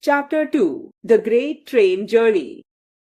Chapter 2. The Great Train Journey.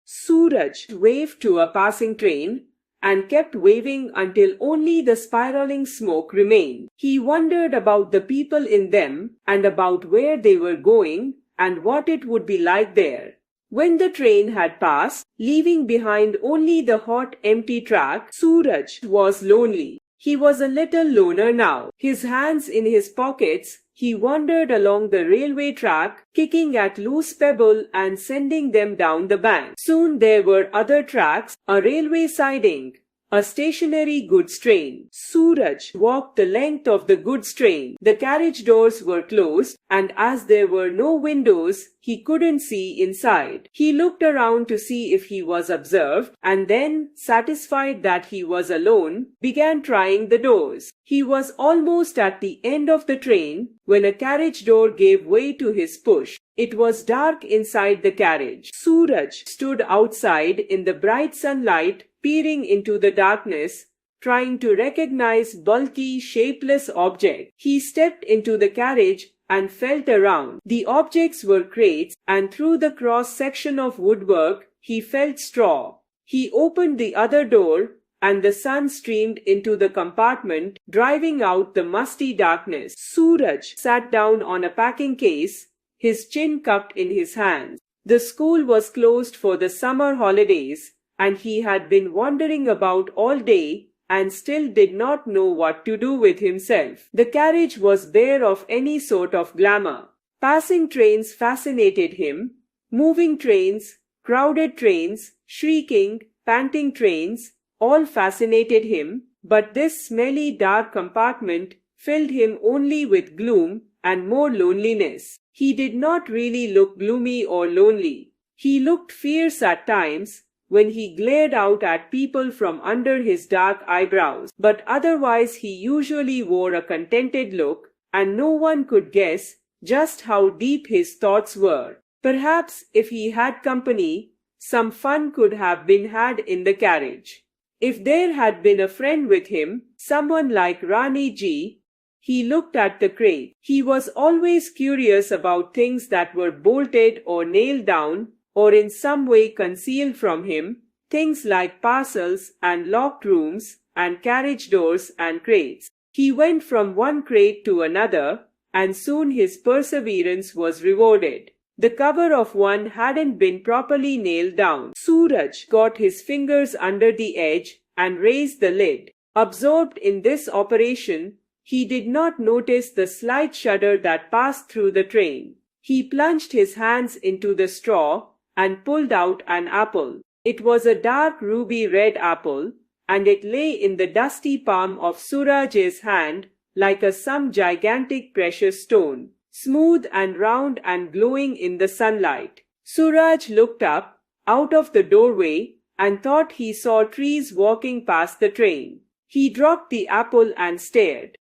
Suraj waved to a passing train and kept waving until only the spiraling smoke remained. He wondered about the people in them and about where they were going and what it would be like there. When the train had passed, leaving behind only the hot, empty track, Suraj was lonely. He was a little loner now. His hands in his pockets, he wandered along the railway track, kicking at loose pebbles and sending them down the bank. Soon there were other tracks, a railway siding, a stationary goods train. Suraj walked the length of the goods train. The carriage doors were closed, and as there were no windows, he couldn't see inside. He looked around to see if he was observed, and then, satisfied that he was alone, began trying the doors. He was almost at the end of the train when a carriage door gave way to his push. It was dark inside the carriage. Suraj stood outside in the bright sunlight, peering into the darkness, trying to recognize bulky, shapeless objects. He stepped into the carriage and felt around. The objects were crates, and through the cross-section of woodwork, he felt straw. He opened the other door, and the sun streamed into the compartment, driving out the musty darkness. Suraj sat down on a packing case, his chin cupped in his hands. The school was closed for the summer holidays, and he had been wandering about all day and still did not know what to do with himself. The carriage was bare of any sort of glamour. Passing trains fascinated him. Moving trains, crowded trains, shrieking, panting trains, all fascinated him, but this smelly dark compartment filled him only with gloom and more loneliness. He did not really look gloomy or lonely. He looked fierce at times, when he glared out at people from under his dark eyebrows, but otherwise he usually wore a contented look, and no one could guess just how deep his thoughts were. Perhaps if he had company, some fun could have been had in the carriage. If there had been a friend with him, someone like Rani Ji. He looked at the crate. He was always curious about things that were bolted or nailed down, or in some way concealed from him, things like parcels and locked rooms and carriage doors and crates. He went from one crate to another, and soon his perseverance was rewarded. The cover of one hadn't been properly nailed down. Suraj got his fingers under the edge and raised the lid. Absorbed in this operation, he did not notice the slight shudder that passed through the train. He plunged his hands into the straw and pulled out an apple. It was a dark ruby red apple, and it lay in the dusty palm of Suraj's hand like some gigantic precious stone, smooth and round and glowing in the sunlight. Suraj looked up, out of the doorway, and thought he saw trees walking past the train. He dropped the apple and stared.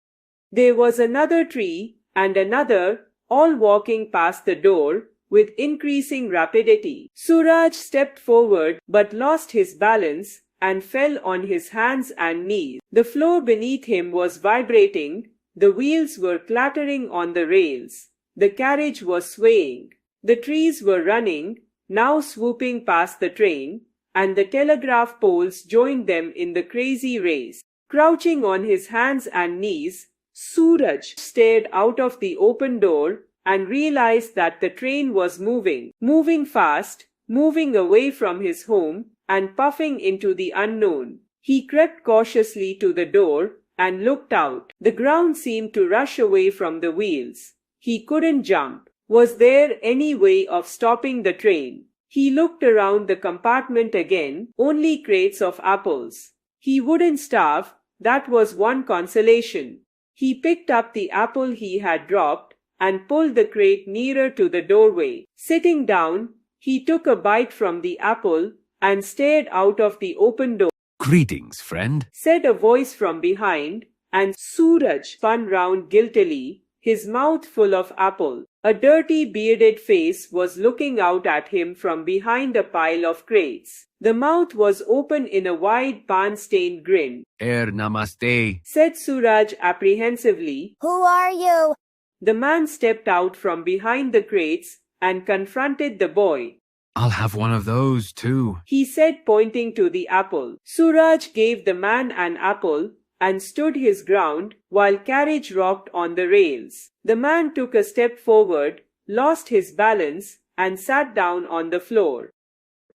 There was another tree, and another, all walking past the door, with increasing rapidity. Suraj stepped forward but lost his balance and fell on his hands and knees. The floor beneath him was vibrating, the wheels were clattering on the rails, the carriage was swaying, the trees were running, now swooping past the train, and the telegraph poles joined them in the crazy race. Crouching on his hands and knees, Suraj stared out of the open door and realized that the train was moving fast, moving away from his home and puffing into the unknown. He crept cautiously to the door and looked out. The ground seemed to rush away from the wheels. He couldn't jump. Was there any way of stopping the train? He looked around the compartment again, only crates of apples. He wouldn't starve, that was one consolation. He picked up the apple he had dropped and pulled the crate nearer to the doorway. Sitting down, he took a bite from the apple and stared out of the open door. "Greetings, friend," said a voice from behind, and Suraj spun round guiltily, his mouth full of apple. A dirty bearded face was looking out at him from behind a pile of crates. The mouth was open in a wide pan-stained grin. Namaste," said Suraj apprehensively. Who are you? The man stepped out from behind the crates and confronted the boy. I'll have one of those too. He said, pointing to the apple. Suraj gave the man an apple and stood his ground while carriage rocked on the rails. The man took a step forward, lost his balance, and sat down on the floor.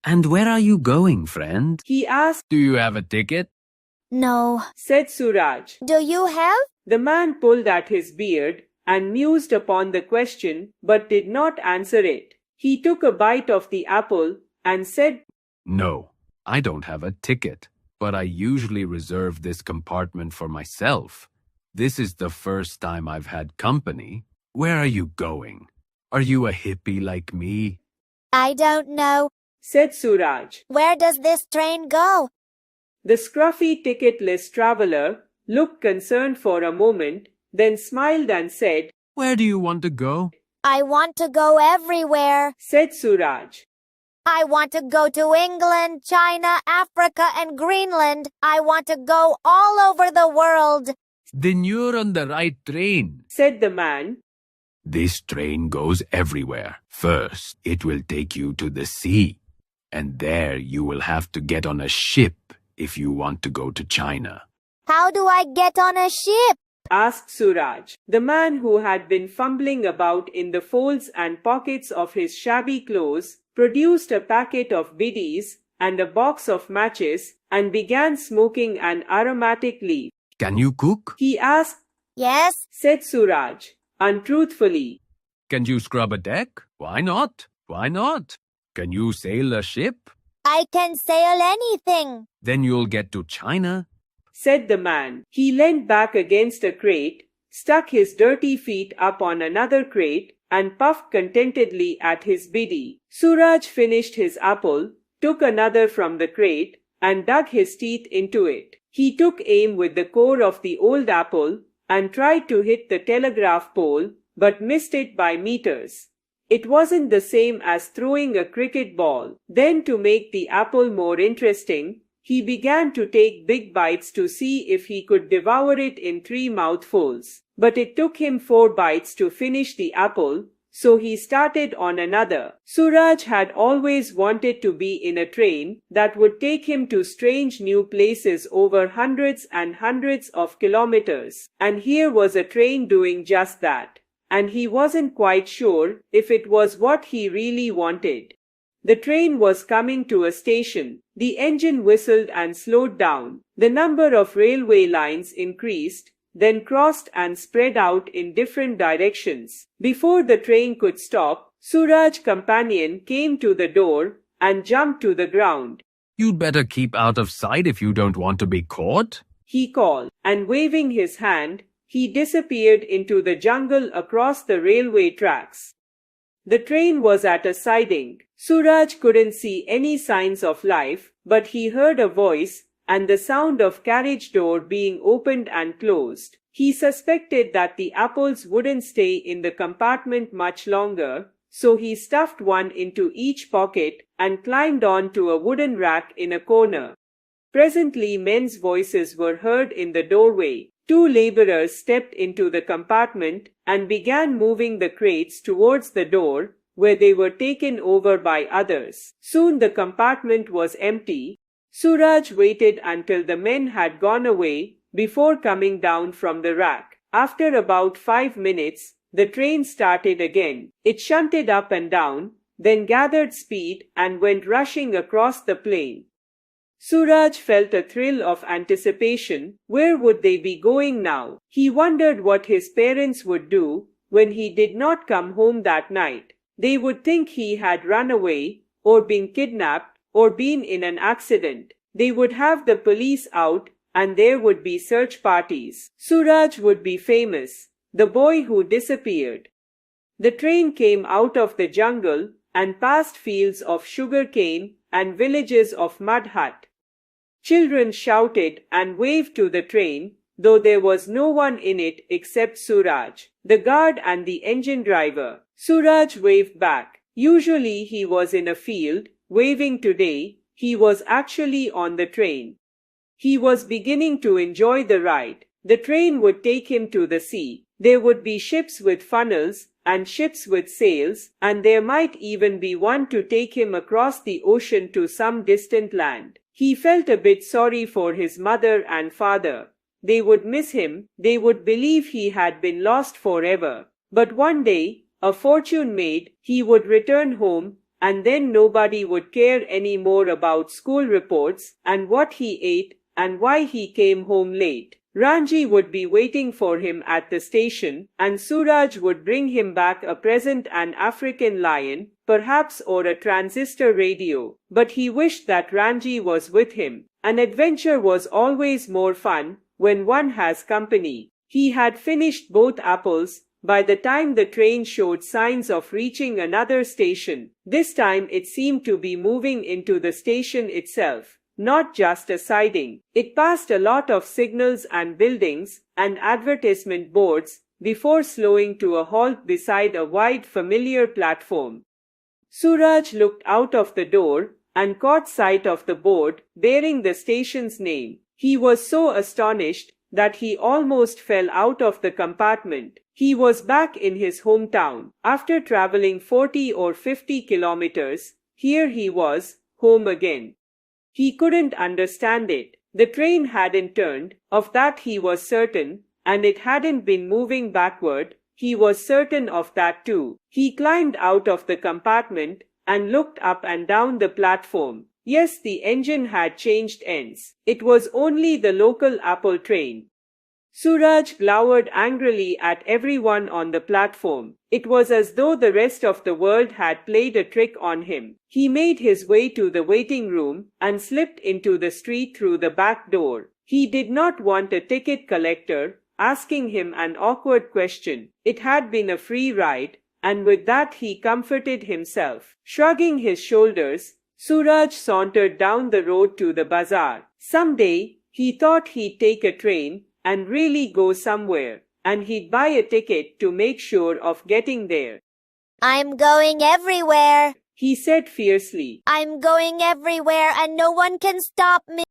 And where are you going, friend? He asked. Do you have a ticket? No. Said Suraj. Do you have? The man pulled at his beard and mused upon the question but did not answer it. He took a bite of the apple and said, No, I don't have a ticket, but I usually reserve this compartment for myself. This is the first time I've had company. Where are you going? Are you a hippie like me? I don't know. Said Suraj. Where does this train go? The scruffy ticketless traveler looked concerned for a moment, then smiled and said, Where do you want to go? I want to go everywhere. Said Suraj. I want to go to England, China, Africa, and Greenland. I want to go all over the world. Then you're on the right train. Said the man. This train goes everywhere. First, it will take you to the sea, and there you will have to get on a ship if you want to go to China. How do I get on a ship? Asked Suraj. The man, who had been fumbling about in the folds and pockets of his shabby clothes, produced a packet of biddies and a box of matches and began smoking an aromatic leaf. Can you cook? He asked. Yes. Said Suraj, untruthfully. Can you scrub a deck? Why not? Why not? Can you sail a ship? I can sail anything. Then you'll get to China. Said the man. He leaned back against a crate, stuck his dirty feet up on another crate, and puffed contentedly at his biddy. Suraj finished his apple, took another from the crate, and dug his teeth into it. He took aim with the core of the old apple and tried to hit the telegraph pole, but missed it by meters. It wasn't the same as throwing a cricket ball. Then, to make the apple more interesting, he began to take big bites to see if he could devour it in 3 mouthfuls. But it took him 4 bites to finish the apple, so he started on another. Suraj had always wanted to be in a train that would take him to strange new places over hundreds and hundreds of kilometers. And here was a train doing just that. And he wasn't quite sure if it was what he really wanted. The train was coming to a station. The engine whistled and slowed down. The number of railway lines increased, then crossed and spread out in different directions. Before the train could stop, Suraj's companion came to the door and jumped to the ground. You'd better keep out of sight if you don't want to be caught. He called, and waving his hand, he disappeared into the jungle across the railway tracks. The train was at a siding. Suraj couldn't see any signs of life, but he heard a voice and the sound of carriage door being opened and closed. He suspected that the apples wouldn't stay in the compartment much longer, so he stuffed one into each pocket and climbed on to a wooden rack in a corner. Presently men's voices were heard in the doorway. 2 laborers stepped into the compartment and began moving the crates towards the door, where they were taken over by others. Soon the compartment was empty. Suraj waited until the men had gone away before coming down from the rack. After about 5 minutes, the train started again. It shunted up and down, then gathered speed and went rushing across the plain. Suraj felt a thrill of anticipation. Where would they be going now? He wondered what his parents would do when he did not come home that night. They would think he had run away, or been kidnapped, or been in an accident. They would have the police out, and there would be search parties. Suraj would be famous, the boy who disappeared. The train came out of the jungle and past fields of sugar cane and villages of mud hut. Children shouted and waved to the train, though there was no one in it except Suraj, the guard and the engine driver. Suraj waved back. Usually he was in a field, waving. Today, he was actually on the train. He was beginning to enjoy the ride. The train would take him to the sea. There would be ships with funnels and ships with sails, and there might even be one to take him across the ocean to some distant land. He felt a bit sorry for his mother and father. They would miss him, they would believe he had been lost forever. But one day, a fortune made, he would return home, and then nobody would care any more about school reports and what he ate and why he came home late. Ranji would be waiting for him at the station, and Suraj would bring him back a present, an African lion, perhaps, or a transistor radio. But he wished that Ranji was with him. An adventure was always more fun when one has company. He had finished both apples by the time the train showed signs of reaching another station. This time it seemed to be moving into the station itself, not just a siding. It passed a lot of signals and buildings and advertisement boards before slowing to a halt beside a wide familiar platform. Suraj looked out of the door and caught sight of the board bearing the station's name. He was so astonished that he almost fell out of the compartment. He was back in his hometown. After traveling 40 or 50 kilometers, here he was, home again. He couldn't understand it. The train hadn't turned, of that he was certain, and it hadn't been moving backward. He was certain of that too. He climbed out of the compartment and looked up and down the platform. Yes, the engine had changed ends. It was only the local Apple train. Suraj glowered angrily at everyone on the platform. It was as though the rest of the world had played a trick on him. He made his way to the waiting room and slipped into the street through the back door. He did not want a ticket collector asking him an awkward question. It had been a free ride, and with that he comforted himself. Shrugging his shoulders, Suraj sauntered down the road to the bazaar. Someday, he thought he'd take a train and really go somewhere, and he'd buy a ticket to make sure of getting there. I'm going everywhere, he said fiercely. I'm going everywhere and no one can stop me.